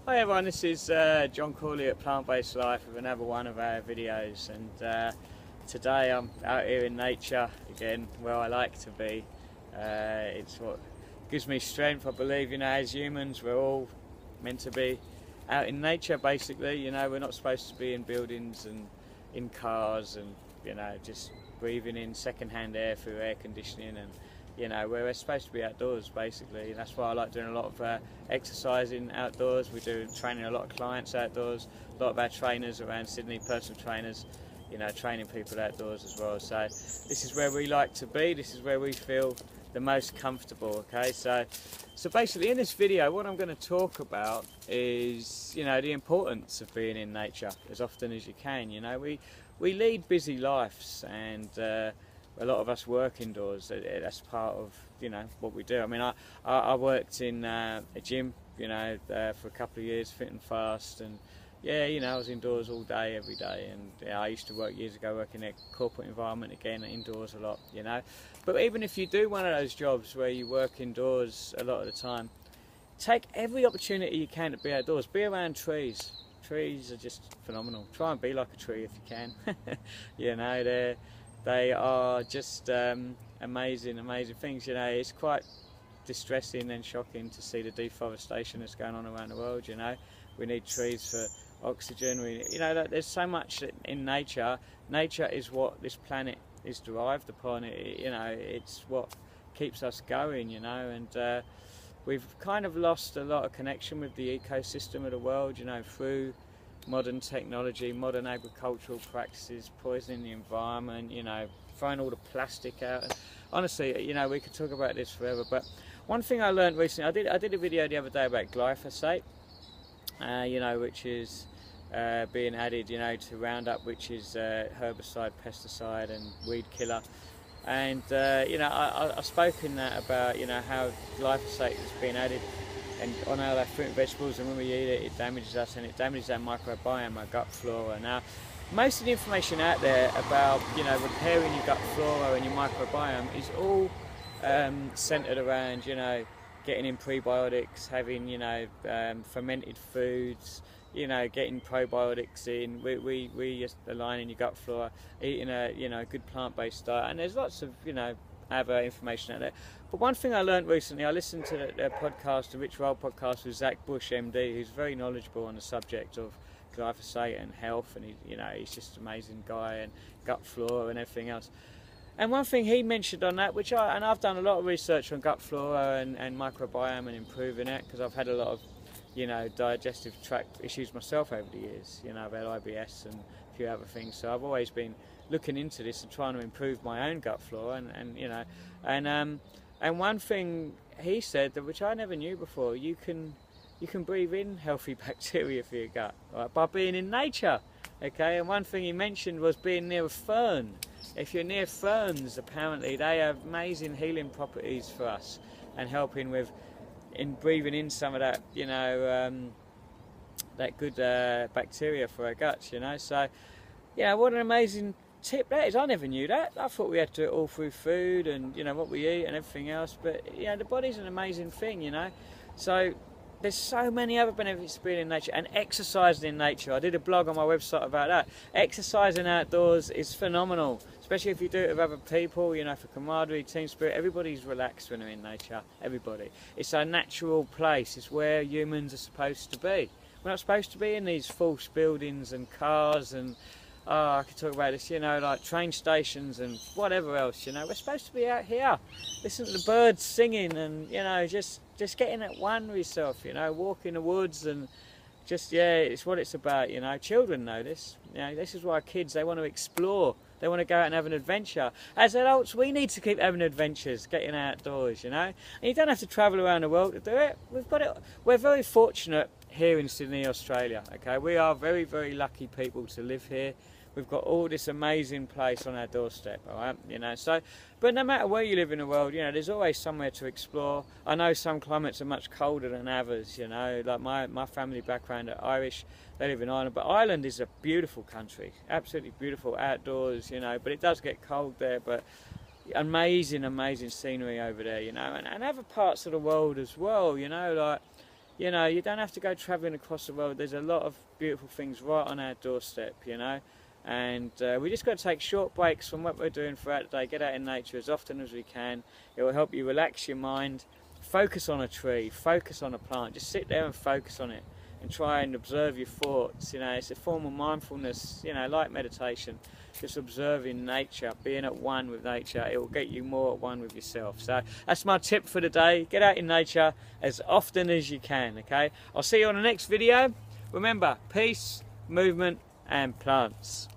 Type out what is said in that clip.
Hi everyone, this is John Corley at Plant Based Life with another one of our videos, and today I'm out here in nature again, where I like to be. It's what gives me strength. I believe, as humans we're all meant to be out in nature basically. We're not supposed to be in buildings and in cars and just breathing in second-hand air through air conditioning, and we're supposed to be outdoors basically. That's why I like doing a lot of exercising outdoors. We do training a lot of clients outdoors. A lot of our trainers around Sydney, personal trainers, training people outdoors as well. So this is where we like to be. This is where we feel the most comfortable. Okay, so basically in this video what I'm going to talk about is the importance of being in nature as often as you can. We lead busy lives, and a lot of us work indoors. That's part of what we do. I mean, I worked in a gym for a couple of years, Fit and Fast, and I was indoors all day every day. And I used to work years ago working in a corporate environment, again indoors a lot. But even if you do one of those jobs where you work indoors a lot of the time, take every opportunity you can to be outdoors. Be around trees. Trees are just phenomenal. Try and be like a tree if you can. They are just amazing things. It's quite distressing and shocking to see the deforestation that's going on around the world. We need trees for oxygen. There's so much in nature. Nature is what this planet is derived upon. It's what keeps us going. And we've kind of lost a lot of connection with the ecosystem of the world. Through modern technology, modern agricultural practices, poisoning the environment, throwing all the plastic out. Honestly, we could talk about this forever. But one thing I learned recently, I did a video the other day about glyphosate, which is being added, to Roundup, which is herbicide, pesticide, and weed killer. And I spoke in that about how glyphosate is being added and on all our fruit and vegetables, and when we eat it, it damages us, and it damages our microbiome, our gut flora. Now, most of the information out there about repairing your gut flora and your microbiome is all centered around getting in prebiotics, having fermented foods, getting probiotics in. We just aligning your gut flora, eating a good plant-based diet, and there's lots of other information out there. But one thing I learned recently, I listened to the podcast, the Rich Roll podcast with Zach Bush, MD, who's very knowledgeable on the subject of glyphosate and health, and he's just an amazing guy, and gut flora and everything else. And one thing he mentioned on that, I've done a lot of research on gut flora and microbiome and improving it, because I've had a lot of digestive tract issues myself over the years. I've had IBS and a few other things, so I've always been looking into this and trying to improve my own gut flora, and one thing he said, that which I never knew before, you can breathe in healthy bacteria for your gut, right, by being in nature. Okay, and one thing he mentioned was being near a fern. If you're near ferns, apparently they have amazing healing properties for us, and helping with breathing in some of that that good bacteria for our guts. So what an amazing tip that is. I never knew that. I thought we had to do it all through food and what we eat and everything else, but the body's an amazing thing. So there's so many other benefits of being in nature, and exercising in nature. I did a blog on my website about that. Exercising outdoors is phenomenal, especially if you do it with other people, for camaraderie, team spirit. Everybody's relaxed when they're in nature, everybody. It's a natural place. It's where humans are supposed to be. We're not supposed to be in these false buildings and cars and I could talk about this, like train stations and whatever else. We're supposed to be out here, listen to the birds singing, and just getting at one with yourself. Walk in the woods, and it's what it's about. Children know this. This is why kids, they want to explore. They want to go out and have an adventure. As adults, we need to keep having adventures, getting outdoors. And you don't have to travel around the world to do it. We've got it. We're very fortunate here in Sydney, Australia. Okay, we are very, very lucky people to live here. We've got all this amazing place on our doorstep, all right? So, but no matter where you live in the world, there's always somewhere to explore. I know some climates are much colder than others, like my family background are Irish, they live in Ireland, but Ireland is a beautiful country, absolutely beautiful outdoors, but it does get cold there, but amazing scenery over there, and other parts of the world as well, like you know, you don't have to go travelling across the world. There's a lot of beautiful things right on our doorstep, you know. And we just got to take short breaks from what we're doing throughout the day, get out in nature as often as we can. It will help you relax your mind, focus on a tree, focus on a plant, just sit there and focus on it and try and observe your thoughts. You know, it's a form of mindfulness, you know, like meditation, just observing nature, being at one with nature. It will get you more at one with yourself. So that's my tip for the day. Get out in nature as often as you can, okay? I'll see you on the next video. Remember, peace, movement and plants.